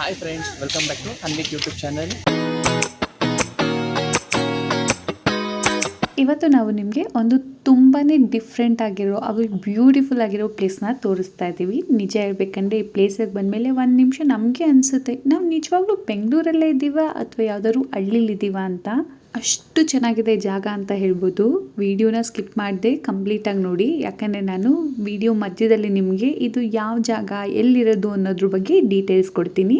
Hi friends, welcome back to Anvik YouTube channel. ಇವತ್ತು ನಾವು ನಿಮಗೆ ಒಂದು ತುಂಬಾ ಡಿಫ್ರೆಂಟ್ ಆಗಿರೋ ಹಾಗೂ ಬ್ಯೂಟಿಫುಲ್ ಆಗಿರೋ ಪ್ಲೇಸ್ನ ತೋರಿಸ್ತಾ ಇದ್ದೀವಿ. ನಿಜ ಹೇಳ್ಬೇಕಂದ್ರೆ ಈ ಪ್ಲೇಸಿಗೆ ಬಂದಮೇಲೆ ಒಂದು ನಿಮಿಷ ನಮಗೆ ಅನಿಸುತ್ತೆ ನಾವು ನಿಜವಾಗ್ಲೂ ಬೆಂಗಳೂರಲ್ಲೇ ಇದ್ದೀವಾ ಅಥವಾ ಯಾವುದಾದ್ರು ಹಳ್ಳಿಲಿದ್ದೀವಾ ಅಂತ. ಅಷ್ಟು ಚೆನ್ನಾಗಿದೆ ಜಾಗ ಅಂತ ಹೇಳ್ಬೋದು. ವಿಡಿಯೋನ ಸ್ಕಿಪ್ ಮಾಡದೆ ಕಂಪ್ಲೀಟಾಗಿ ನೋಡಿ, ಯಾಕಂದರೆ ನಾನು ವಿಡಿಯೋ ಮಧ್ಯದಲ್ಲಿ ನಿಮಗೆ ಇದು ಯಾವ ಜಾಗ ಎಲ್ಲಿರೋದು ಅನ್ನೋದ್ರ ಬಗ್ಗೆ ಡೀಟೇಲ್ಸ್ ಕೊಡ್ತೀನಿ.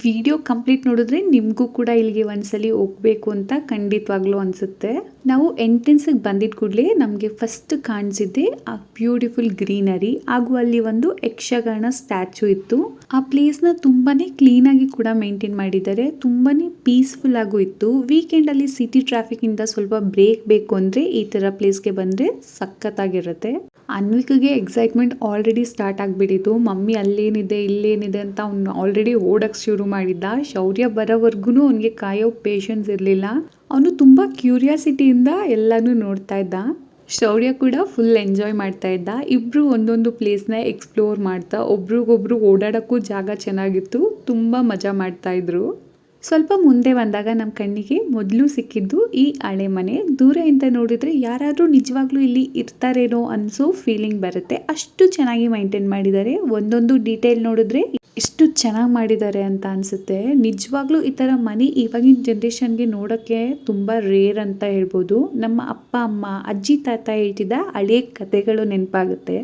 ವಿಡಿಯೋ ಕಂಪ್ಲೀಟ್ ನೋಡಿದ್ರೆ ನಿಮಗೂ ಕೂಡ ಇಲ್ಲಿಗೆ ಒಂದ್ಸಲಿ ಹೋಗಬೇಕು ಅಂತ ಖಂಡಿತವಾಗ್ಲೂ ಅನಿಸುತ್ತೆ. ನಾವು ಎಂಟ್ರೆನ್ಸಿಗೆ ಬಂದಿದ್ದ ಕೂಡಲೇ ನಮಗೆ ಫಸ್ಟ್ ಕಾಣಿಸಿದ್ದೆ ಆ ಬ್ಯೂಟಿಫುಲ್ ಗ್ರೀನರಿ ಹಾಗೂ ಅಲ್ಲಿ ಒಂದು ಯಕ್ಷಗಾನ ಸ್ಟ್ಯಾಚು ಇತ್ತು. ಆ ಪ್ಲೇಸ್ನ ತುಂಬಾನೇ ಕ್ಲೀನಾಗಿ ಕೂಡ ಮೇಂಟೈನ್ ಮಾಡಿದ್ದಾರೆ, ತುಂಬಾನೇ ಪೀಸ್ಫುಲ್ ಆಗು ಇತ್ತು. ವೀಕೆಂಡಲ್ಲಿ ಸಿಟಿ ಟ್ರಾಫಿಕ್ಕಿಂದ ಸ್ವಲ್ಪ ಬ್ರೇಕ್ ಬೇಕು ಅಂದರೆ ಈ ಥರ ಪ್ಲೇಸ್ಗೆ ಬಂದರೆ ಸಖತ್ತಾಗಿರುತ್ತೆ. ಅನ್ವಿಕ್ಗೆ ಎಕ್ಸೈಟ್ಮೆಂಟ್ ಆಲ್ರೆಡಿ ಸ್ಟಾರ್ಟ್ ಆಗಿಬಿಟ್ಟಿತ್ತು. ಮಮ್ಮಿ ಅಲ್ಲೇನಿದೆ ಇಲ್ಲೇನಿದೆ ಅಂತ ಅವ್ನು ಆಲ್ರೆಡಿ ಓಡಕ್ಕೆ ಶುರು ಮಾಡಿದ್ದ. ಶೌರ್ಯ ಬರೋವರೆಗೂ ಅವನಿಗೆ ಕಾಯೋ ಪೇಷನ್ಸ್ ಇರಲಿಲ್ಲ. ಅವನು ತುಂಬ ಕ್ಯೂರಿಯಾಸಿಟಿಯಿಂದ ಎಲ್ಲನೂ ನೋಡ್ತಾ ಇದ್ದ. ಶೌರ್ಯ ಕೂಡ ಫುಲ್ ಎಂಜಾಯ್ ಮಾಡ್ತಾ ಇದ್ದ. ಇಬ್ಬರು ಒಂದೊಂದು ಪ್ಲೇಸ್ನ ಎಕ್ಸ್ಪ್ಲೋರ್ ಮಾಡ್ತಾ ಒಬ್ರಿಗೊಬ್ರು ಓಡಾಡೋಕ್ಕೂ ಜಾಗ ಚೆನ್ನಾಗಿತ್ತು, ತುಂಬ ಮಜಾ ಮಾಡ್ತಾ ಇದ್ರು. ಸ್ವಲ್ಪ ಮುಂದೆ ಬಂದಾಗ ನಮ್ಮ ಕಣ್ಣಿಗೆ ಮೊದಲು ಸಿಕ್ಕಿದ್ದು ಈ ಹಳೆ ಮನೆ. ದೂರದಿಂದ ನೋಡಿದ್ರೆ ಯಾರಾದರೂ ನಿಜವಾಗ್ಲೂ ಇಲ್ಲಿ ಇರ್ತಾರೇನೋ ಅನ್ಸೋ ಫೀಲಿಂಗ್ ಬರುತ್ತೆ. ಅಷ್ಟು ಚೆನ್ನಾಗಿ ಮೈಂಟೈನ್ ಮಾಡಿದ್ದಾರೆ. ಒಂದೊಂದು ಡೀಟೇಲ್ ನೋಡಿದ್ರೆ ಎಷ್ಟು ಚೆನ್ನಾಗಿ ಮಾಡಿದ್ದಾರೆ ಅಂತ ಅನಿಸುತ್ತೆ. ನಿಜವಾಗ್ಲೂ ಈ ಥರ ಮನೆ ಇವಾಗಿನ ಜನ್ರೇಷನ್ಗೆ ನೋಡೋಕ್ಕೆ ತುಂಬ ರೇರ್ ಅಂತ ಹೇಳ್ಬೋದು. ನಮ್ಮ ಅಪ್ಪ ಅಮ್ಮ ಅಜ್ಜಿ ತಾತ ಹೇಳ್ತಿದ್ದ ಹಳೆ ಕಥೆಗಳು ನೆನಪಾಗುತ್ತೆ.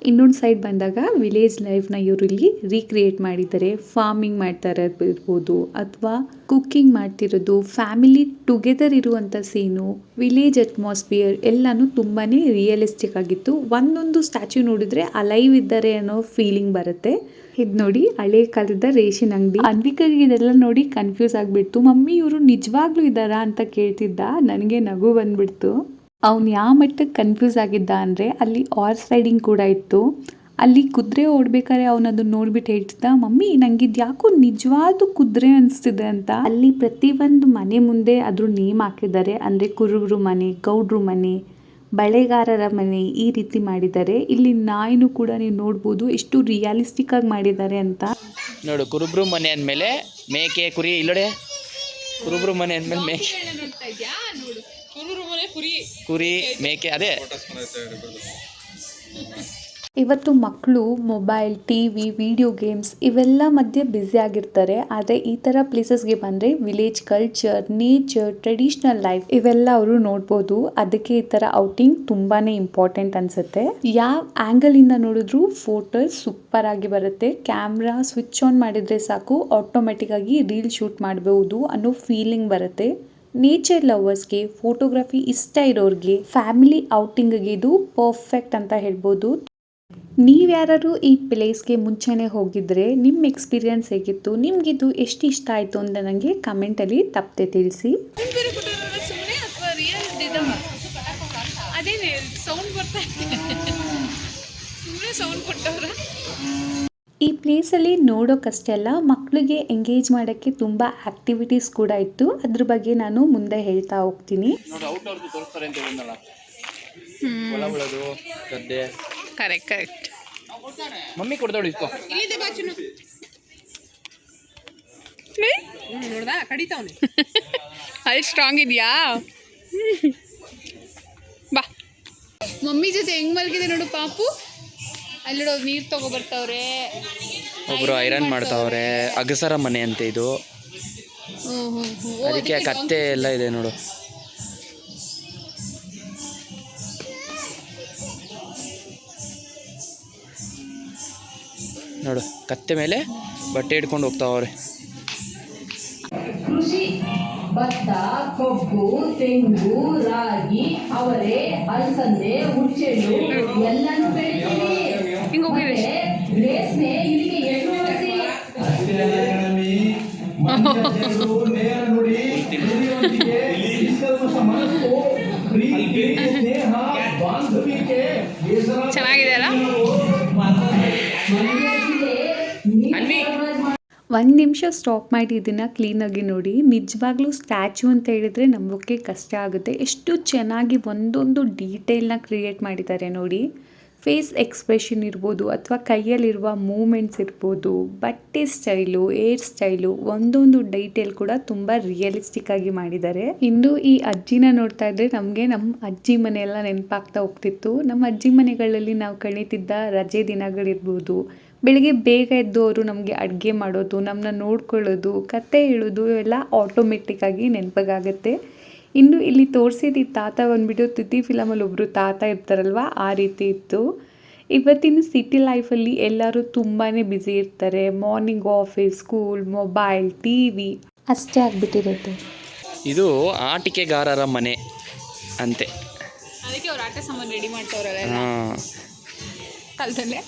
ಇನ್ನೊಂದು ಸೈಡ್ ಬಂದಾಗ ವಿಲೇಜ್ ಲೈಫ್ನ ಇವರು ಇಲ್ಲಿ ರೀಕ್ರಿಯೇಟ್ ಮಾಡಿದ್ದಾರೆ. ಫಾರ್ಮಿಂಗ್ ಮಾಡ್ತಾ ಇರ್ಬೋದು ಅಥವಾ ಕುಕ್ಕಿಂಗ್ ಮಾಡ್ತಿರೋದು, ಫ್ಯಾಮಿಲಿ ಟುಗೆದರ್ ಇರುವಂಥ ಸೀನು, ವಿಲೇಜ್ ಅಟ್ಮಾಸ್ಫಿಯರ್ ಎಲ್ಲನೂ ತುಂಬಾ ರಿಯಲಿಸ್ಟಿಕ್ ಆಗಿತ್ತು. ಒಂದೊಂದು ಸ್ಟ್ಯಾಚ್ಯೂ ನೋಡಿದ್ರೆ ಅಲೈವ್ ಇದ್ದಾರೆ ಅನ್ನೋ ಫೀಲಿಂಗ್ ಬರುತ್ತೆ. ಇದು ನೋಡಿ ಹಳೆ ಕಾಲದ ರೇಷನ್ ಅಂಗಡಿ. ಅನ್ವಿಕಾಗೆ ಇದೆಲ್ಲ ನೋಡಿ ಕನ್ಫ್ಯೂಸ್ ಆಗಿಬಿಡ್ತು. ಮಮ್ಮಿ ಇವರು ನಿಜವಾಗ್ಲೂ ಇದ್ದಾರಾ ಅಂತ ಕೇಳ್ತಿದ್ದ. ನನಗೆ ನಗು ಬಂದ್ಬಿಡ್ತು. ಅವ್ನು ಯಾವ ಮಟ್ಟಕ್ಕೆ ಕನ್ಫ್ಯೂಸ್ ಆಗಿದ್ದ ಅಂದರೆ ಅಲ್ಲಿ ಹಾರ್ಸ್ ರೈಡಿಂಗ್ ಕೂಡ ಇತ್ತು. ಅಲ್ಲಿ ಕುದುರೆ ಓಡ್ಬೇಕಾದ್ರೆ ಅವನದನ್ನು ನೋಡ್ಬಿಟ್ಟು ಹೇಳ್ತಿದ್ದ, ಮಮ್ಮಿ ನಂಗಿದ್ ಯಾಕೋ ನಿಜವಾದ ಕುದುರೆ ಅನಿಸ್ತಿದೆ ಅಂತ. ಅಲ್ಲಿ ಪ್ರತಿಯೊಂದು ಮನೆ ಮುಂದೆ ಅದ್ರ ನೇಮ್ ಹಾಕಿದ್ದಾರೆ. ಅಂದರೆ ಕುರುಬರು ಮನೆ, ಗೌಡ್ರು ಮನೆ, ಬಳೆಗಾರರ ಮನೆ ಈ ರೀತಿ ಮಾಡಿದ್ದಾರೆ. ಇಲ್ಲಿ ನಾಯಿನೂ ಕೂಡ ನೀವು ನೋಡ್ಬೋದು ಎಷ್ಟು ರಿಯಾಲಿಸ್ಟಿಕ್ ಆಗಿ ಮಾಡಿದ್ದಾರೆ ಅಂತ. ನೋಡು, ಕುರುಬ್ರು ಮನೆ ಅಂದಮೇಲೆ ಮೇಕೆ ಕುರಿ. ಇಲ್ಲೋಡೆ, ಕುರುಬ್ರು ಮನೆ ಅಂದಮೇಲೆ ಮೇಕೆ ಕುರಿ ಮೇಕೆ ಅದೇ. ಇವತ್ತು ಮಕ್ಕಳು ಮೊಬೈಲ್, ಟಿವಿ, ವಿಡಿಯೋ ಗೇಮ್ಸ್ ಇವೆಲ್ಲ ಮಧ್ಯೆ ಬ್ಯುಸಿ ಆಗಿರ್ತಾರೆ. ಆದರೆ ಈ ಥರ ಪ್ಲೇಸಸ್ಗೆ ಬಂದರೆ village culture, nature, traditional life ಇವೆಲ್ಲ ಅವರು ನೋಡ್ಬೋದು. ಅದಕ್ಕೆ ಈ ಥರ ಔಟಿಂಗ್ ತುಂಬಾ ಇಂಪಾರ್ಟೆಂಟ್ ಅನಿಸುತ್ತೆ. ಯಾವ ಆ್ಯಂಗಲಿಂದ ನೋಡಿದ್ರೂ ಫೋಟೋ ಸೂಪರ್ ಆಗಿ ಬರುತ್ತೆ. ಕ್ಯಾಮ್ರಾ ಸ್ವಿಚ್ ಆನ್ ಮಾಡಿದರೆ ಸಾಕು, ಆಟೋಮೆಟಿಕ್ಕಾಗಿ ರೀಲ್ ಶೂಟ್ ಮಾಡಬಹುದು ಅನ್ನೋ ಫೀಲಿಂಗ್ ಬರುತ್ತೆ. ನೇಚರ್ ಲವರ್ಸ್ಗೆ, ಫೋಟೋಗ್ರಫಿ ಇಷ್ಟ ಇರೋರಿಗೆ, ಫ್ಯಾಮಿಲಿ ಔಟಿಂಗ್ಗೆ ಇದು ಪರ್ಫೆಕ್ಟ್ ಅಂತ ಹೇಳ್ಬೋದು. ನೀವ್ಯಾರು ಈ ಪ್ಲೇಸ್ಗೆ ಮುಂಚೆನೇ ಹೋಗಿದ್ರೆ ನಿಮ್ಮ ಎಕ್ಸ್ಪೀರಿಯನ್ಸ್ ಹೇಗಿತ್ತು, ನಿಮಗಿದು ಎಷ್ಟು ಇಷ್ಟ ಆಯಿತು ಅಂತ ನನಗೆ ಕಮೆಂಟಲ್ಲಿ ತಪ್ಪದೆ ತಿಳಿಸಿ. ಈ ಪ್ಲೇಸಲ್ಲಿ ನೋಡೋಕ್ಕಷ್ಟೇ ಅಲ್ಲ, ಮಕ್ಕಳಿಗೆ ಎಂಗೇಜ್ ಮಾಡೋಕ್ಕೆ ತುಂಬ ಆ್ಯಕ್ಟಿವಿಟೀಸ್ ಕೂಡ ಇತ್ತು. ಅದ್ರ ಬಗ್ಗೆ ನಾನು ಮುಂದೆ ಹೇಳ್ತಾ ಹೋಗ್ತೀನಿ. Correct mummy ಕೊಡ್ತಾಳು ಇಸ್ಕೋ. ನೋಡ್ದಾ ಕಡಿತಾವನೆ ಅಲ್ಲಿ ಸ್ಟ್ರಾಂಗ್ ಇದೆಯಾ. ಬಾ ಮಮ್ಮಿ ಜೊತೆ ಹೆಂಗ್ ಮಲಗಿದೆ ನೋಡು ಪಾಪು. ಅಲ್ಲಿ ನೋಡು ನೀರು ತಗೊಬರ್ತಾವ್ರೆ, ಒಬ್ರು ಐರನ್ ಮಾಡ್ತಾವ್ರೆ. ಅಗಸರ ಮನೆ ಅಂತ ಇದು. ಅದಕ್ಕೆ ಕತ್ತೆ ಎಲ್ಲ ಇದೆ ನೋಡು. ನೋಡು, ಕತ್ತೆ ಮೇಲೆ ಬಟ್ಟೆ ಹಿಡ್ಕೊಂಡು ಹೋಗ್ತಾವ್ರೆ. ಕೃಷಿ ಭತ್ತ, ಕಬ್ಬು, ತೆಂಗು, ರಾಗಿ, ಅವರೆ, ಅಲಸಂದೆ, ಹುಚ್ಚೆಳ್ಳು ಎಲ್ಲನೂ ಬೆಳಿತೀವಿ. ರೇಷ್ಮೆ ಇಲ್ಲಿಗೆ ಎಣ್ಣೆ ಚೆನ್ನಾಗಿದೆ ಅಲ್ಲ. ಒಂದು ನಿಮಿಷ ಸ್ಟಾಪ್ ಮಾಡಿ ಇದನ್ನು ಕ್ಲೀನಾಗಿ ನೋಡಿ. ನಿಜವಾಗ್ಲೂ ಸ್ಟ್ಯಾಚ್ಯೂ ಅಂತ ಹೇಳಿದರೆ ನಂಬೋಕ್ಕೆ ಕಷ್ಟ ಆಗುತ್ತೆ. ಎಷ್ಟು ಚೆನ್ನಾಗಿ ಒಂದೊಂದು ಡೀಟೇಲ್ನ ಕ್ರಿಯೇಟ್ ಮಾಡಿದ್ದಾರೆ ನೋಡಿ. ಫೇಸ್ ಎಕ್ಸ್ಪ್ರೆಷನ್ ಇರ್ಬೋದು ಅಥವಾ ಕೈಯಲ್ಲಿರುವ ಮೂಮೆಂಟ್ಸ್ ಇರ್ಬೋದು, ಬಟ್ಟೆ ಸ್ಟೈಲು, ಏರ್ ಸ್ಟೈಲು, ಒಂದೊಂದು ಡೀಟೇಲ್ ಕೂಡ ತುಂಬ ರಿಯಲಿಸ್ಟಿಕ್ ಆಗಿ ಮಾಡಿದ್ದಾರೆ. ಇನ್ನು ಈ ಅಜ್ಜಿನ ನೋಡ್ತಾ ಇದ್ರೆ ನಮಗೆ ನಮ್ಮ ಅಜ್ಜಿ ಮನೆಯೆಲ್ಲ ನೆನಪಾಗ್ತಾ ಹೋಗ್ತಿತ್ತು. ನಮ್ಮ ಅಜ್ಜಿ ಮನೆಗಳಲ್ಲಿ ನಾವು ಕಳೀತಿದ್ದ ರಜೆ ದಿನಗಳಿರ್ಬೋದು, ಬೆಳಿಗ್ಗೆ ಬೇಗ ಎದ್ದು ಅವರು ನಮಗೆ ಅಡುಗೆ ಮಾಡೋದು, ನಮ್ಮನ್ನ ನೋಡ್ಕೊಳ್ಳೋದು, ಕತೆ ಹೇಳೋದು ಇವೆಲ್ಲ ಆಟೋಮೆಟಿಕ್ಕಾಗಿ ನೆನಪಾಗುತ್ತೆ. ಇನ್ನು ಇಲ್ಲಿ ತೋರಿಸಿದ ಈ ತಾತ ಬಂದುಬಿಟ್ಟು ತಿಥಿ ಫಿಲಮಲ್ಲಿ ಒಬ್ಬರು ತಾತ ಇರ್ತಾರಲ್ವ, ಆ ರೀತಿ ಇತ್ತು. ಇವತ್ತಿನ ಸಿಟಿ ಲೈಫಲ್ಲಿ ಎಲ್ಲರೂ ತುಂಬಾ ಬ್ಯುಸಿ ಇರ್ತಾರೆ. Morning office, school, mobile, TV ಅಷ್ಟೇ ಆಗಿಬಿಟ್ಟಿರುತ್ತೆ. ಇದು ಆಟಿಕೆಗಾರರ ಮನೆ ಅಂತೆ. ಅದಕ್ಕೆ ಅವ್ರು ಆಟ ಸಾಮಾನು ರೆಡಿ ಮಾಡ್ತವ್ರಲ್ಲ ಹಾಂ, ಕಾಲದಲ್ಲೇ.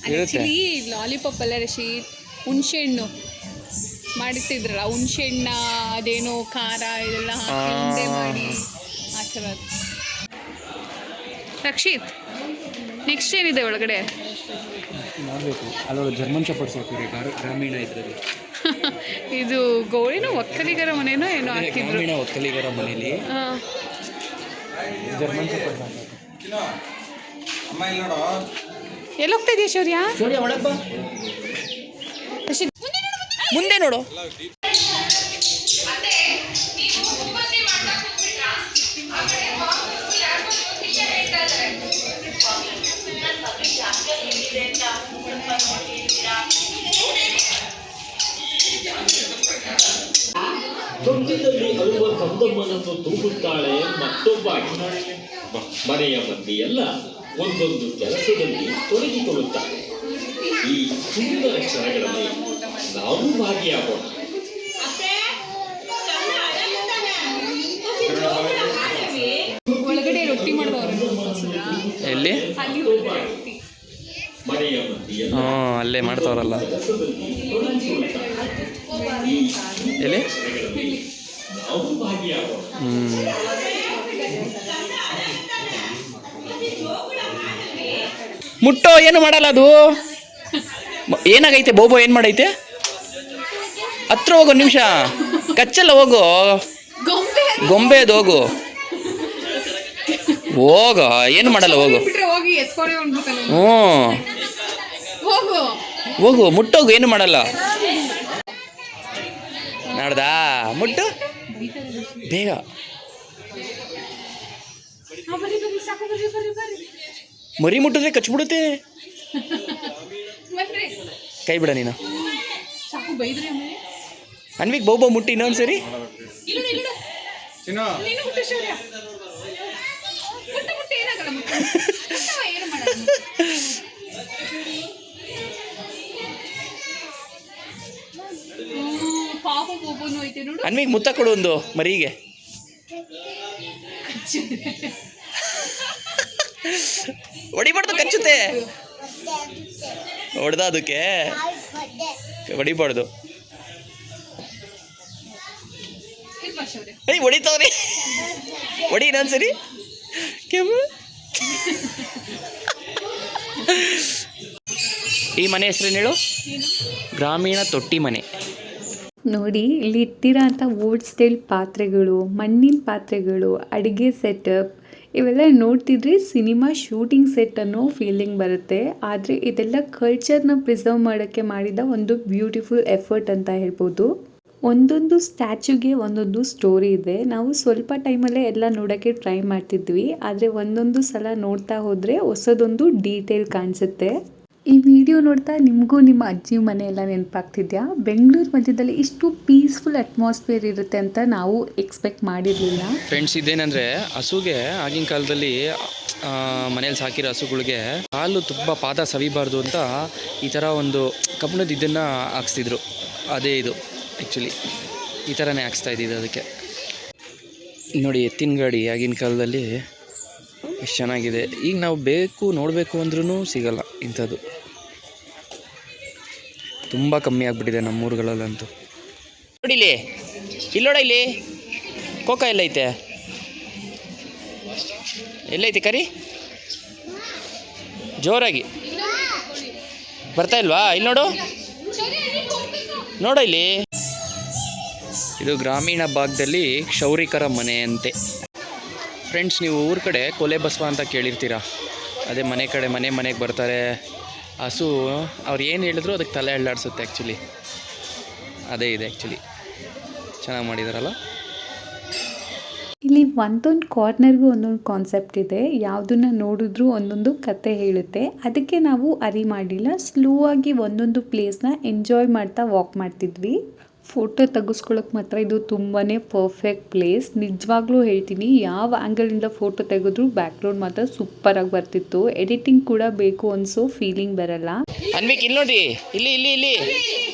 ಆ್ಯಕ್ಚುಲಿ ಲಾಲಿಪಾಪ್ ಅಲ್ಲ ರಶೀದ್, ಹುಣಸೆಹಣ್ಣು ಮಾಡಿರ್ತಿದ್ರಲ್ಲ, ಹುಣಸೆಹಣ್ಣ ಅದೇನೋ ಖಾರ ಇದೆಲ್ಲ ಹಾಕಿ ಉಂಡೆ ಮಾಡಿ ಆ ಥರದ್ದು. ರಕ್ಷಿತ್, ನೆಕ್ಸ್ಟ್ ಏನಿದೆ ಒಳಗಡೆ? ಮಾಡಬೇಕು ಅಲ್ಲೊಂದು ಜರ್ಮನ್ ಶೆಪರ್ಡ್ಸ್ ಹಾಕಿರಿ ಗ್ರಾಮೀಣ ಇದರಲ್ಲಿ. ಇದು ಗೌಳಿನೋ ಒಕ್ಕಲಿಗರ ಮನೇನೋ ಏನೋ ಹಾಕಿದ್ರು. ಗ್ರಾಮೀಣ ಒಕ್ಕಲಿಗರ ಮನೇಲಿ ಜರ್ಮನ್ ಶೆಪರ್ಡ್ಸ್ ಹಾಕಿದ್ರು. ಎಲ್ಲಿ ಹೋಗ್ತಾ ಇದೆಯಾ ಶೌರ್ಯ? ಮುಂದೆ ನೋಡು. ಸೊಂಚಿನಲ್ಲಿ ಅಳುವ ಕಂದಮ್ಮನನ್ನು ತೂಗುತ್ತಾಳೆ ಮತ್ತೊಬ್ಬ ಮನೆಯ ಮಂದಿಯೆಲ್ಲ ಒಂದೊಂದು ಕೆಲಸದಲ್ಲಿ ತೊಡಗಿಕೊಳ್ಳುತ್ತಾರೆ. ಈ ಸುಂದರ ಕ್ಷಣಗಳಲ್ಲಿ ನಾವು ಭಾಗಿಯಾಗೋಣ. ಒಳಗಡೆ ರೊಟ್ಟಿ ಮಾಡಿದವರು ಎಲ್ಲಿ? ಮನೆಯ ಮಂದಿಯೆಲ್ಲ ಹಾಂ, ಅಲ್ಲೇ ಮಾಡ್ತಾವ್ರಲ್ಲ. ಎಲ್ಲಿ? ನಾವು ಭಾಗಿಯಾಗೋಣ. ಮುಟ್ಟೋ, ಏನು ಮಾಡಲ್ಲ ಅದು. ಏನಾಗೈತೆ ಬೋಬೋ, ಏನು ಮಾಡೈತೆ? ಹತ್ರ ಹೋಗೋ ನಿಮಿಷ, ಕಚ್ಚಲ್ಲ, ಹೋಗು. ಗೊಂಬೆ ಅದು, ಹೋಗು ಹೋಗ, ಏನು ಮಾಡಲ್ಲ, ಹೋಗು. ಹೋಗಿ ಎತ್ಕೊಂಡೆ ಉಂಡ್ಬಿಡ್ತಾನೆ. ಹ್ಞೂ, ಹೋಗು ಹೋಗು, ಮುಟ್ಟೋಗು, ಏನು ಮಾಡಲ್ಲ. ನೋಡ್ದಾ, ಮುಟ್ಟು ಬೇಗ. ಮರಿ ಮುಟ್ಟಿದ್ರೆ ಕಚ್ಬಿಡುತ್ತೆ. ಕೈ ಬಿಡ ನೀನು. ಸಾಕು ಬೈದ್ರಿ ಆಮೇಲೆ. ಅನ್ವಿಕ್ ಬೋಬೋ ಮುಟ್ಟಿ ಇನ್ನೊಂದ್ಸರಿ. ಪಾಪ ಬೋಬೋನು ಐತೆ ನೋಡು. ಅನ್ವಿಕ್ ಮುತ್ತ ಕೊಡು ಒಂದು ಮರಿಗೆ. ಹೊಡಿಬಾರ್ದು, ಕಚ್ಚುತ್ತೆ. ಹೊಡೆದ ಅದಕ್ಕೆ ಹೊಡಿಬಾರ್ದು. ಏಯ್, ಹೊಡಿತಾವ್ರಿ. ಹೊಡಿ ಇನ್ನೊಂದ್ಸರಿ. ಈ ಮನೆ ಹೆಸರೇನು ಹೇಳು? ಗ್ರಾಮೀಣ ತೊಟ್ಟಿ ಮನೆ. ನೋಡಿ, ಇಲ್ಲಿ ಇಟ್ಟಿರೋ ಅಂಥ ಓಲ್ಡ್ ಸ್ಟೈಲ್ ಪಾತ್ರೆಗಳು, ಮಣ್ಣಿನ ಪಾತ್ರೆಗಳು, ಅಡುಗೆ ಸೆಟಪ್ ಇವೆಲ್ಲ ನೋಡ್ತಿದ್ರೆ ಸಿನಿಮಾ ಶೂಟಿಂಗ್ ಸೆಟ್ ಅನ್ನೋ ಫೀಲಿಂಗ್ ಬರುತ್ತೆ. ಆದರೆ ಇದೆಲ್ಲ ಕಲ್ಚರ್ನ ಪ್ರಿಸರ್ವ್ ಮಾಡೋಕ್ಕೆ ಮಾಡಿದ ಒಂದು ಬ್ಯೂಟಿಫುಲ್ ಎಫರ್ಟ್ ಅಂತ ಹೇಳ್ಬೋದು. ಒಂದೊಂದು ಸ್ಟ್ಯಾಚ್ಯೂಗೆ ಒಂದೊಂದು ಸ್ಟೋರಿ ಇದೆ. ನಾವು ಸ್ವಲ್ಪ ಟೈಮಲ್ಲೇ ಎಲ್ಲ ನೋಡೋಕ್ಕೆ ಟ್ರೈ ಮಾಡ್ತಿದ್ವಿ, ಆದರೆ ಒಂದೊಂದು ಸಲ ನೋಡ್ತಾ ಹೋದರೆ ಹೊಸದೊಂದು ಡೀಟೇಲ್ ಕಾಣಿಸುತ್ತೆ. ಈ ವಿಡಿಯೋ ನೋಡ್ತಾ ನಿಮಗೂ ನಿಮ್ಮ ಅಜ್ಜಿ ಮನೆ ಎಲ್ಲ ನೆನಪಾಗ್ತಿದ್ಯಾ? ಬೆಂಗಳೂರು ಮಧ್ಯದಲ್ಲಿ ಇಷ್ಟು ಪೀಸ್ಫುಲ್ ಅಟ್ಮಾಸ್ಫಿಯರ್ ಇರುತ್ತೆ ಅಂತ ನಾವು ಎಕ್ಸ್ಪೆಕ್ಟ್ ಮಾಡಿರಲಿಲ್ಲ. ಫ್ರೆಂಡ್ಸ್, ಇದೇನಂದರೆ ಹಸುಗೆ ಆಗಿನ ಕಾಲದಲ್ಲಿ ಮನೇಲಿ ಸಾಕಿರೋ ಹಸುಗಳಿಗೆ ಹಾಲು ತುಂಬ ಪಾದ ಸವಿಬಾರ್ದು ಅಂತ ಈ ಥರ ಒಂದು ಕಬ್ಬಿಣದ ಇದನ್ನು ಹಾಕ್ಸ್ತಿದ್ರು. ಅದೇ ಇದು ಆ್ಯಕ್ಚುಲಿ ಈ ಥರನೇ ಹಾಕ್ಸ್ತಾ ಇದ್ದಿದ್ದು ಅದಕ್ಕೆ. ನೋಡಿ, ಎತ್ತಿನ ಗಾಡಿ ಆಗಿನ ಕಾಲದಲ್ಲಿ ಎಷ್ಟು ಚೆನ್ನಾಗಿದೆ. ಈಗ ನಾವು ನೋಡಬೇಕು ಅಂದ್ರೂ ಸಿಗಲ್ಲ ಇಂಥದ್ದು. ತುಂಬ ಕಮ್ಮಿ ಆಗಿಬಿಟ್ಟಿದೆ ನಮ್ಮೂರುಗಳಲ್ಲಂತೂ. ನೋಡಿಲಿ, ಇಲ್ಲೋಡ, ಇಲ್ಲಿ ಕೋಕ ಎಲ್ಲೈತೆ? ಎಲ್ಲೈತೆ ಕರಿ? ಜೋರಾಗಿ ಬರ್ತಾ ಇಲ್ವಾ? ಇಲ್ಲಿ ನೋಡು, ನೋಡು ಇಲ್ಲಿ. ಇದು ಗ್ರಾಮೀಣ ಭಾಗದಲ್ಲಿ ಕ್ಷೌರಿಕರ ಮನೆ ಅಂತೆ. ಫ್ರೆಂಡ್ಸ್, ನೀವು ಊರ ಕಡೆ ಕೊಲೆ ಬಸವ ಅಂತ ಕೇಳಿರ್ತೀರ. ಅದೇ ಮನೆ ಕಡೆ ಮನೆಗೆ ಬರ್ತಾರೆ. ಹಸು ಅವ್ರು ಏನು ಹೇಳಿದ್ರು ಅದಕ್ಕೆ ತಲೆ ಅಳ್ಳಾಡಿಸುತ್ತೆ ಆ್ಯಕ್ಚುಲಿ. ಅದೇ ಇದೆ ಆ್ಯಕ್ಚುಲಿ. ಚೆನ್ನಾಗಿ ಮಾಡಿದಾರಲ್ಲ. ಇಲ್ಲಿ ಒಂದೊಂದು ಕಾರ್ನರ್ಗೂ ಒಂದೊಂದು ಕಾನ್ಸೆಪ್ಟ್ ಇದೆ. ಯಾವುದನ್ನು ನೋಡಿದ್ರೂ ಒಂದೊಂದು ಕತೆ ಹೇಳುತ್ತೆ. ಅದಕ್ಕೆ ನಾವು ಅರಿ ಮಾಡಲಿಲ್ಲ, ಸ್ಲೋ ಆಗಿ ಒಂದೊಂದು ಪ್ಲೇಸ್ನ ಎಂಜಾಯ್ ಮಾಡ್ತಾ ವಾಕ್ ಮಾಡ್ತಿದ್ವಿ. ಫೋಟೋ ತೆಗೆಸ್ಕೊಳ್ಳೋಕೆ ಮಾತ್ರ ಇದು ತುಂಬಾ ಪರ್ಫೆಕ್ಟ್ ಪ್ಲೇಸ್. ನಿಜವಾಗ್ಲೂ ಹೇಳ್ತೀನಿ, ಯಾವ ಆ್ಯಂಗಲಿಂದ ಫೋಟೋ ತೆಗೆದ್ರೂ ಬ್ಯಾಕ್ಗ್ರೌಂಡ್ ಮಾತ್ರ ಸೂಪರಾಗಿ ಬರ್ತಿತ್ತು. ಎಡಿಟಿಂಗ್ ಕೂಡ ಬೇಕು ಅನಿಸೋ ಫೀಲಿಂಗ್ ಬರಲ್ಲ. ಅನ್ವಿಕ್ ಇಲ್ಲಿ ನೋಡಿ, ಇಲ್ಲಿ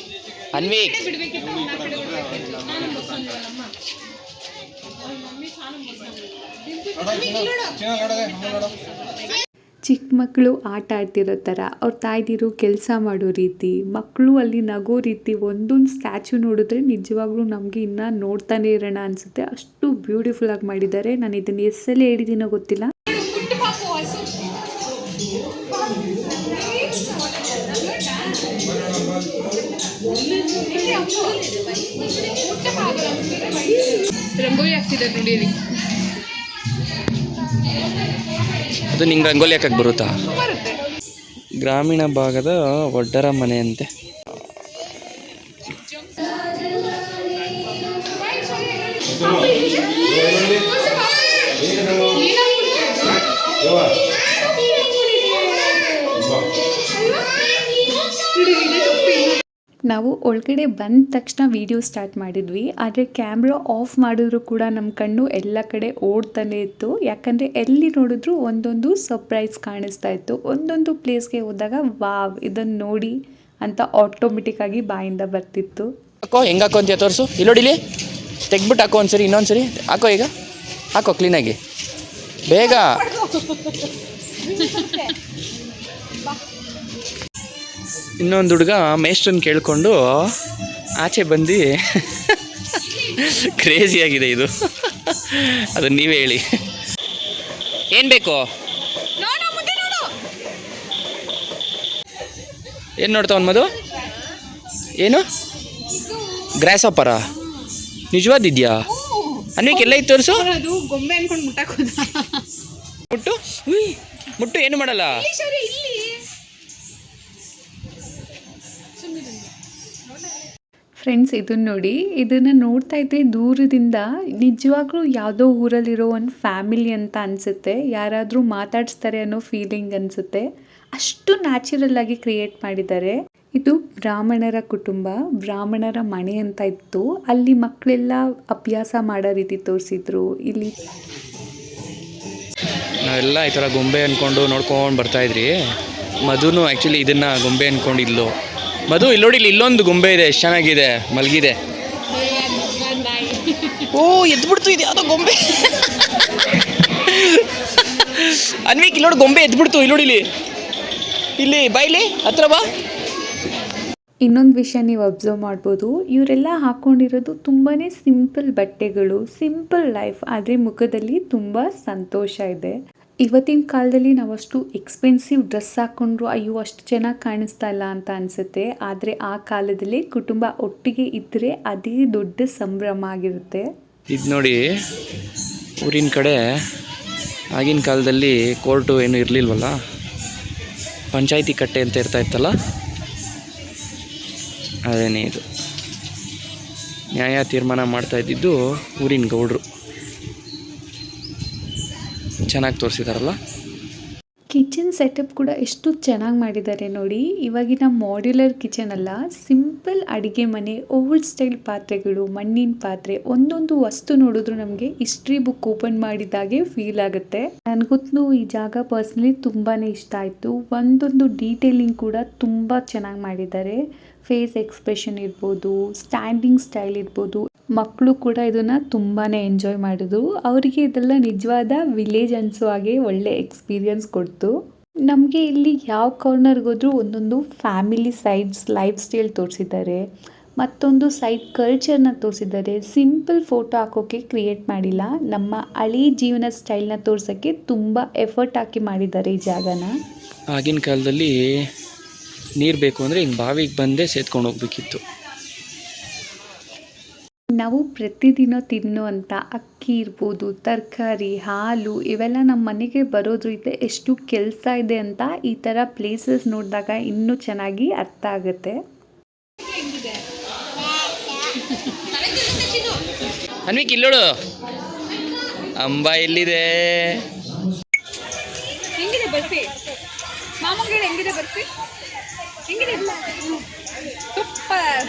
ಅನ್ವಿಕ್. ಚಿಕ್ಕ ಮಕ್ಕಳು ಆಟ ಆಡ್ತಿರೋ ಥರ, ಅವ್ರ ತಾಯ್ದಿರು ಕೆಲಸ ಮಾಡೋ ರೀತಿ, ಮಕ್ಕಳು ಅಲ್ಲಿ ನಗೋ ರೀತಿ, ಒಂದೊಂದು ಸ್ಟ್ಯಾಚು ನೋಡಿದ್ರೆ ನಿಜವಾಗ್ಲೂ ನಮಗೆ ಇನ್ನೂ ನೋಡ್ತಾನೆ ಇರೋಣ ಅನಿಸುತ್ತೆ. ಅಷ್ಟು ಬ್ಯೂಟಿಫುಲ್ಲಾಗಿ ಮಾಡಿದ್ದಾರೆ. ನಾನು ಇದನ್ನು ಎಸ್ಸಲ್ಲಿ ಹೇಳಿದ್ದೀನೋ ಗೊತ್ತಿಲ್ಲ. ರಂಗೋಲಿ ಆಗ್ತಿದೆ ನೋಡಿ ಇಲ್ಲಿ. ಅದು ನಿಂಗೆ ರಂಗೋಲಿ ಹಾಕಕ್ಕೆ ಬರುತ್ತಾ? ಬರುತ್ತೆ. ಗ್ರಾಮೀಣ ಭಾಗದ ಒಡ್ಡರ ಮನೆ ಅಂತೆ. ನಾವು ಒಳಗಡೆ ಬಂದ ತಕ್ಷಣ ವಿಡಿಯೋ ಸ್ಟಾರ್ಟ್ ಮಾಡಿದ್ವಿ. ಆದರೆ ಕ್ಯಾಮ್ರಾ ಆಫ್ ಮಾಡಿದ್ರು ಕೂಡ ನಮ್ಮ ಕಣ್ಣು ಎಲ್ಲ ಕಡೆ ಓಡ್ತಾನೆ ಇತ್ತು. ಯಾಕಂದರೆ ಎಲ್ಲಿ ನೋಡಿದ್ರು ಒಂದೊಂದು ಸರ್ಪ್ರೈಸ್ ಕಾಣಿಸ್ತಾ ಇತ್ತು. ಒಂದೊಂದು ಪ್ಲೇಸ್ಗೆ ಹೋದಾಗ ವಾವ್, ಇದನ್ನು ನೋಡಿ ಅಂತ ಆಟೋಮೆಟಿಕ್ಕಾಗಿ ಬಾಯಿಂದ ಬರ್ತಿತ್ತು. ಹಾಕೋ, ಹೆಂಗೆ ಹಾಕೋ ಅಂತ ತೋರಿಸು. ಇಲ್ಲೋಡಿಲಿ ತೆಗ್ಬಿಟ್ಟು ಹಾಕೋ ಒಂದ್ಸರಿ, ಇನ್ನೊಂದ್ಸರಿ ಹಾಕೋ. ಈಗ ಹಾಕೋ ಕ್ಲೀನಾಗಿ, ಬೇಗ. ಇನ್ನೊಂದು ಹುಡುಗ ಮೇಸ್ಟ್ರನ್ನ ಕೇಳಿಕೊಂಡು ಆಚೆ ಬಂದು ಕ್ರೇಜಿಯಾಗಿದೆ ಇದು. ಅದನ್ನು ನೀವೇ ಹೇಳಿ, ಏನು ಬೇಕು? ಏನು ನೋಡ್ತಾವ ಮಧು? ಏನು ಗ್ರಾಸ್ ಆಪರ? ನಿಜವಾದಿದ್ಯಾ? ಅನ್ವಿಕ್ ಎಲ್ಲ ಇತ್ತು ತೋರಿಸು. ಅದು ಗೊಂಬೆ ಅನ್ಕೊಂಡು ಮುಟ್ಟಾಕೋದ. ಮುಟ್ಟು ಮುಟ್ಟು, ಏನು ಮಾಡಲ್ಲ. ಫ್ರೆಂಡ್ಸ್, ಇದನ್ನು ನೋಡಿ. ಇದನ್ನು ನೋಡ್ತಾ ಇದ್ದರೆ ದೂರದಿಂದ ನಿಜವಾಗ್ಲೂ ಯಾವುದೋ ಊರಲ್ಲಿರೋ ಒಂದು ಫ್ಯಾಮಿಲಿ ಅಂತ ಅನಿಸುತ್ತೆ. ಯಾರಾದರೂ ಮಾತಾಡಿಸ್ತಾರೆ ಅನ್ನೋ ಫೀಲಿಂಗ್ ಅನಿಸುತ್ತೆ. ಅಷ್ಟು ನ್ಯಾಚುರಲ್ ಆಗಿ ಕ್ರಿಯೇಟ್ ಮಾಡಿದ್ದಾರೆ. ಇದು ಬ್ರಾಹ್ಮಣರ ಕುಟುಂಬ, ಬ್ರಾಹ್ಮಣರ ಮನೆ ಅಂತ ಇತ್ತು. ಅಲ್ಲಿ ಮಕ್ಕಳೆಲ್ಲ ಅಭ್ಯಾಸ ಮಾಡೋ ರೀತಿ ತೋರಿಸಿದ್ರು. ಇಲ್ಲಿ ನಾವೆಲ್ಲ ಈ ಥರ ಗೊಂಬೆ ಅಂದ್ಕೊಂಡು ನೋಡ್ಕೊಂಡು ಬರ್ತಾಯಿದ್ರಿ. ಮಧುನು ಆ್ಯಕ್ಚುಲಿ ಇದನ್ನು ಗೊಂಬೆ ಅಂದ್ಕೊಂಡಿದ್ಲು. ಮಧು ಇಲ್ಲೋಡಿ, ಇಲ್ಲೊಂದು ಗೊಂಬೆ ಇದೆ, ಎಷ್ಟು ಚೆನ್ನಾಗಿದೆ, ಮಲಗಿದೆ. ಓ, ಎದ್ಬಿಡ್ತು, ಇದು ಯಾವುದೋ ಗೊಂಬೆ. ಅನ್ವಿಕ್ ಇಲ್ಲೋಡಿ, ಗೊಂಬೆ ಎದ್ಬಿಡ್ತು. ಇಲ್ಲೋಡಿಲಿ, ಇಲ್ಲಿ ಬಾಯಿಲಿ ಹತ್ರ ಬಾ. ಇನ್ನೊಂದು ವಿಷಯ ನೀವು ಅಬ್ಸರ್ವ್ ಮಾಡ್ಬೋದು, ಇವರೆಲ್ಲ ಹಾಕ್ಕೊಂಡಿರೋದು ತುಂಬಾ ಸಿಂಪಲ್ ಬಟ್ಟೆಗಳು, ಸಿಂಪಲ್ ಲೈಫ್. ಆದರೆ ಮುಖದಲ್ಲಿ ತುಂಬ ಸಂತೋಷ ಇದೆ. ಇವತ್ತಿನ ಕಾಲದಲ್ಲಿ ನಾವಷ್ಟು ಎಕ್ಸ್ಪೆನ್ಸಿವ್ ಡ್ರೆಸ್ ಹಾಕ್ಕೊಂಡ್ರು ಅಯ್ಯೋ ಅಷ್ಟು ಚೆನ್ನಾಗಿ ಕಾಣಿಸ್ತಾ ಇಲ್ಲ ಅಂತ ಅನಿಸುತ್ತೆ. ಆದರೆ ಆ ಕಾಲದಲ್ಲಿ ಕುಟುಂಬ ಒಟ್ಟಿಗೆ ಇದ್ದರೆ ಅದೇ ದೊಡ್ಡ ಸಂಭ್ರಮ ಆಗಿರುತ್ತೆ. ಇದು ನೋಡಿ, ಊರಿನ ಕಡೆ ಆಗಿನ ಕಾಲದಲ್ಲಿ ಕೋರ್ಟು ಏನು ಇರಲಿಲ್ವಲ್ಲ, ಪಂಚಾಯಿತಿ ಕಟ್ಟೆ ಅಂತ ಇರ್ತಾಯಿತ್ತಲ್ಲ, ಅದೇನೇ ಇದು. ನ್ಯಾಯ ತೀರ್ಮಾನ ಮಾಡ್ತಾ ಇದ್ದಿದ್ದು ಊರಿನ ಗೌಡ್ರು. ಚೆನ್ನಾಗಿ ತೋರಿಸಿದಾರಲ್ಲ. ಕಿಚನ್ ಸೆಟಪ್ ಕೂಡ ಎಷ್ಟು ಚೆನ್ನಾಗಿ ಮಾಡಿದ್ದಾರೆ ನೋಡಿ. ಇವಾಗಿನ ಮಾಡ್ಯುಲರ್ ಕಿಚನ್ ಅಲ್ಲ, ಸಿಂಪಲ್ ಅಡುಗೆ ಮನೆ, ಓಲ್ಡ್ ಸ್ಟೈಲ್ ಪಾತ್ರೆಗಳು, ಮಣ್ಣಿನ ಪಾತ್ರೆ, ಒಂದೊಂದು ವಸ್ತು ನೋಡಿದ್ರು ನಮಗೆ ಹಿಸ್ಟ್ರಿ ಬುಕ್ ಓಪನ್ ಮಾಡಿದಾಗೆ ಫೀಲ್ ಆಗುತ್ತೆ. ನನಗೊತ್ತು ಈ ಜಾಗ ಪರ್ಸ್ನಲಿ ತುಂಬಾ ಇಷ್ಟ ಆಯಿತು. ಒಂದೊಂದು ಡೀಟೇಲಿಂಗ್ ಕೂಡ ತುಂಬ ಚೆನ್ನಾಗಿ ಮಾಡಿದ್ದಾರೆ. ಫೇಸ್ ಎಕ್ಸ್ಪ್ರೆಷನ್ ಇರ್ಬೋದು, ಸ್ಟ್ಯಾಂಡಿಂಗ್ ಸ್ಟೈಲ್ ಇರ್ಬೋದು. ಮಕ್ಕಳು ಕೂಡ ಇದನ್ನು ತುಂಬಾ ಎಂಜಾಯ್ ಮಾಡಿದ್ರು. ಅವರಿಗೆ ಇದೆಲ್ಲ ನಿಜವಾದ ವಿಲೇಜ್ ಅನಿಸೋ ಹಾಗೆ ಒಳ್ಳೆ ಎಕ್ಸ್ಪೀರಿಯನ್ಸ್ ಕೊಡ್ತು. ನಮಗೆ ಇಲ್ಲಿ ಯಾವ ಕಾರ್ನರ್ಗೆ ಹೋದ್ರೂ ಒಂದೊಂದು ಫ್ಯಾಮಿಲಿ ಸೈಡ್ಸ್ ಲೈಫ್ ಸ್ಟೈಲ್ ತೋರಿಸಿದ್ದಾರೆ, ಮತ್ತೊಂದು ಸೈಡ್ ಕಲ್ಚರ್ನ ತೋರಿಸಿದ್ದಾರೆ. ಸಿಂಪಲ್ ಫೋಟೋ ಹಾಕೋಕ್ಕೆ ಕ್ರಿಯೇಟ್ ಮಾಡಿಲ್ಲ, ನಮ್ಮ ಹಳೆ ಜೀವನ ಸ್ಟೈಲ್ನ ತೋರ್ಸೋಕ್ಕೆ ತುಂಬ ಎಫರ್ಟ್ ಹಾಕಿ ಮಾಡಿದ್ದಾರೆ ಈ ಜಾಗನ. ಆಗಿನ ಕಾಲದಲ್ಲಿ ನೀರು ಬೇಕು ಅಂದರೆ ಹಿಂಗೆ ಬಾವಿಗೆ ಬಂದೇ ಸೇದ್ಕೊಂಡು ಹೋಗ್ಬೇಕಿತ್ತು. ನಾವು ಪ್ರತಿದಿನ ತಿನ್ನುವಂಥ ಅಕ್ಕಿ ಇರ್ಬೋದು, ತರಕಾರಿ, ಹಾಲು ಇವೆಲ್ಲ ನಮ್ಮ ಮನೆಗೆ ಬರೋದ್ರಿಂದ ಎಷ್ಟು ಕೆಲಸ ಇದೆ ಅಂತ ಈ ಥರ ಪ್ಲೇಸಸ್ ನೋಡಿದಾಗ ಇನ್ನೂ ಚೆನ್ನಾಗಿ ಅರ್ಥ ಆಗುತ್ತೆ. ಅನ್ವಿಕ್ ಇಲ್ಲೋಡು, ಅಂಬ ಎಲ್ಲಿದೆ? ಹೆಂಗಿದೆ ಬರ್ಫಿ? ಮಾಮಂಗೆ ಹೆಂಗಿದೆ ಬರ್ಫಿ? ಹೆಂಗಿದೆ? ಸೂಪರ್.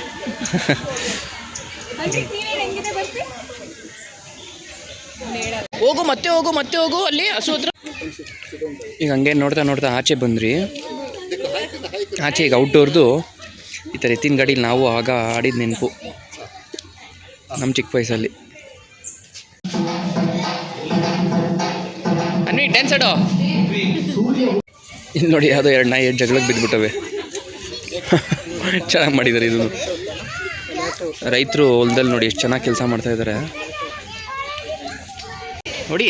ಹೆಂಗಿದೆ ಬರ್ಫಿ? ಹೋಗು ಮತ್ತೆ ಹೋಗು ಅಲ್ಲಿ ಹಸು ಹತ್ರ. ಈಗ ಹಂಗೆ ನೋಡ್ತಾ ಆಚೆ ಬಂದ್ರಿ. ಆಚೆ ಈಗ ಔಟ್ಡೋರ್ದು ಈ ಥರ ಎತ್ತಿನ ಗಾಡೀಲಿ ನಾವು ಆಗ ಆಡಿದ ನೆನಪು ನಮ್ಮ ಚಿಕ್ಕ ವಯಸ್ಸಲ್ಲಿ. ಅನ್ವಿ ಡ್ಯಾನ್ಸ್ ಆಡೋ. ಇಲ್ಲಿ ನೋಡಿ ಯಾವುದೋ 2 ನಾಯಿ ಜಗಳಕ್ಕೆ ಬಿದ್ದುಬಿಟ್ಟವೆ. ಚೆನ್ನಾಗಿ ಮಾಡಿದ್ದಾರೆ. ಇದು ರೈತರು ಹೊಲದಲ್ಲಿ ನೋಡಿ ಎಷ್ಟು ಚೆನ್ನಾಗಿ ಕೆಲಸ ಮಾಡ್ತಾ ಇದ್ದಾರೆ ನೋಡಿ.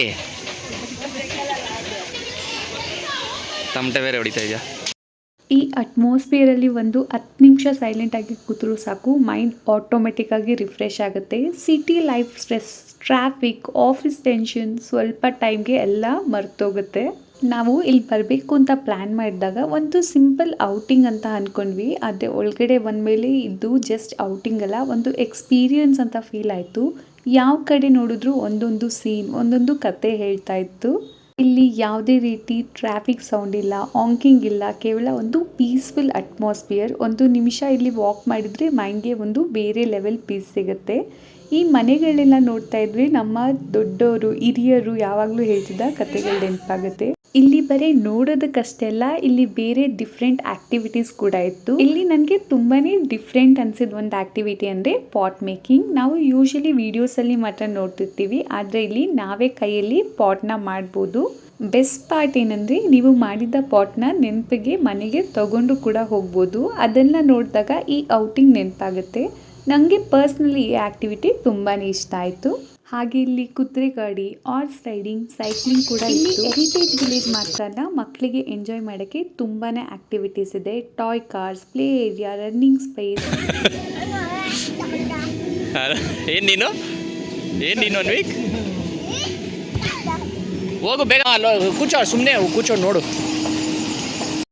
ತಮಟೆ ಬೇರೆ ಹೊಡಿತಾ ಇದೆಯಾ? ಈ ಅಟ್ಮಾಸ್ಫಿಯರಲ್ಲಿ ಒಂದು 10 ನಿಮಿಷ ಸೈಲೆಂಟಾಗಿ ಕೂತರೂ ಸಾಕು, ಮೈಂಡ್ ಆಟೋಮೆಟಿಕ್ಕಾಗಿ ರಿಫ್ರೆಶ್ ಆಗುತ್ತೆ. City life stress, traffic, office tension ಸ್ವಲ್ಪ ಟೈಮ್ಗೆ ಎಲ್ಲ ಮರ್ತೋಗುತ್ತೆ. ನಾವು ಇಲ್ಲಿ ಬರಬೇಕು ಅಂತ ಪ್ಲ್ಯಾನ್ ಮಾಡಿದಾಗ ಒಂದು ಸಿಂಪಲ್ ಔಟಿಂಗ್ ಅಂತ ಅಂದ್ಕೊಂಡ್ವಿ. ಆದರೆ ಒಳಗಡೆ ಬಂದಮೇಲೆ ಇದು ಜಸ್ಟ್ ಔಟಿಂಗ್ ಅಲ್ಲ, ಒಂದು ಎಕ್ಸ್ಪೀರಿಯನ್ಸ್ ಅಂತ ಫೀಲ್ ಆಯಿತು. ಯಾವ ಕಡೆ ನೋಡಿದ್ರೂ ಒಂದೊಂದು ಸೀನ್, ಒಂದೊಂದು ಕತೆ ಹೇಳ್ತಾ ಇತ್ತು. ಇಲ್ಲಿ ಯಾವುದೇ ರೀತಿ ಟ್ರಾಫಿಕ್ ಸೌಂಡ್ ಇಲ್ಲ, ಆಂಕಿಂಗ್ ಇಲ್ಲ, ಕೇವಲ ಒಂದು ಪೀಸ್ಫುಲ್ ಅಟ್ಮಾಸ್ಫಿಯರ್. ಒಂದು ನಿಮಿಷ ಇಲ್ಲಿ ವಾಕ್ ಮಾಡಿದರೆ ಮೈಂಡ್ಗೆ ಒಂದು ಬೇರೆ ಲೆವೆಲ್ ಪೀಸ್ ಸಿಗುತ್ತೆ. ಈ ಮನೆಗಳೆಲ್ಲ ನೋಡ್ತಾ ಇದ್ವಿ, ನಮ್ಮ ದೊಡ್ಡವರು ಹಿರಿಯರು ಯಾವಾಗಲೂ ಹೇಳ್ತಿದ್ದ ಕತೆಗಳು ನೆನಪಾಗುತ್ತೆ. ಇಲ್ಲಿ ಬರೀ ನೋಡೋದಕ್ಕಷ್ಟೇ ಅಲ್ಲ, ಇಲ್ಲಿ ಬೇರೆ ಡಿಫ್ರೆಂಟ್ ಆಕ್ಟಿವಿಟೀಸ್ ಕೂಡ ಇತ್ತು. ಇಲ್ಲಿ ನನಗೆ ತುಂಬಾನೇ ಡಿಫ್ರೆಂಟ್ ಅನ್ಸಿದ ಒಂದು ಆಕ್ಟಿವಿಟಿ ಅಂದರೆ ಪಾಟ್ ಮೇಕಿಂಗ್. ನಾವು ಯೂಶಲಿ ವಿಡಿಯೋಸಲ್ಲಿ ಮಾತ್ರ ನೋಡ್ತಿರ್ತೀವಿ, ಆದರೆ ಇಲ್ಲಿ ನಾವೇ ಕೈಯಲ್ಲಿ ಪಾಟ್ನ ಮಾಡ್ಬೋದು. ಬೆಸ್ಟ್ ಪಾರ್ಟ್ ಏನಂದರೆ ನೀವು ಮಾಡಿದ ಪಾಟ್ನ ನೆನಪಿಗೆ ಮನೆಗೆ ತಗೊಂಡು ಕೂಡ ಹೋಗ್ಬೋದು. ಅದೆಲ್ಲ ನೋಡಿದಾಗ ಈ ಔಟಿಂಗ್ ನೆನಪಾಗುತ್ತೆ. ನನಗೆ ಪರ್ಸ್ನಲಿ ಈ ಆಕ್ಟಿವಿಟಿ ತುಂಬಾ ಇಷ್ಟ ಆಯಿತು. ಹಾಗೆ ಇಲ್ಲಿ ಕುದುರೆ ಗಾಡಿ, ಹಾರ್ಸ್ ರೈಡಿಂಗ್, ಸೈಕ್ಲಿಂಗ್ ಕೂಡ ಇಲ್ಲಿ ಹೆರಿಟೇಜ್ ವಿಲೇಜ್ ಮಾತ್ರ ಅಲ್ಲ, ಮಕ್ಕಳಿಗೆ ಎಂಜಾಯ್ ಮಾಡೋಕ್ಕೆ ತುಂಬಾ ಆಕ್ಟಿವಿಟೀಸ್ ಇದೆ. Toy cars, play area, running space. ಏನು ನೀನು ಅನ್ವಿಕ್? ಹೋಗು ಬೇಗ, ಕೂಚೋ, ಸುಮ್ಮನೆ ಕೂಚೋ ನೋಡು.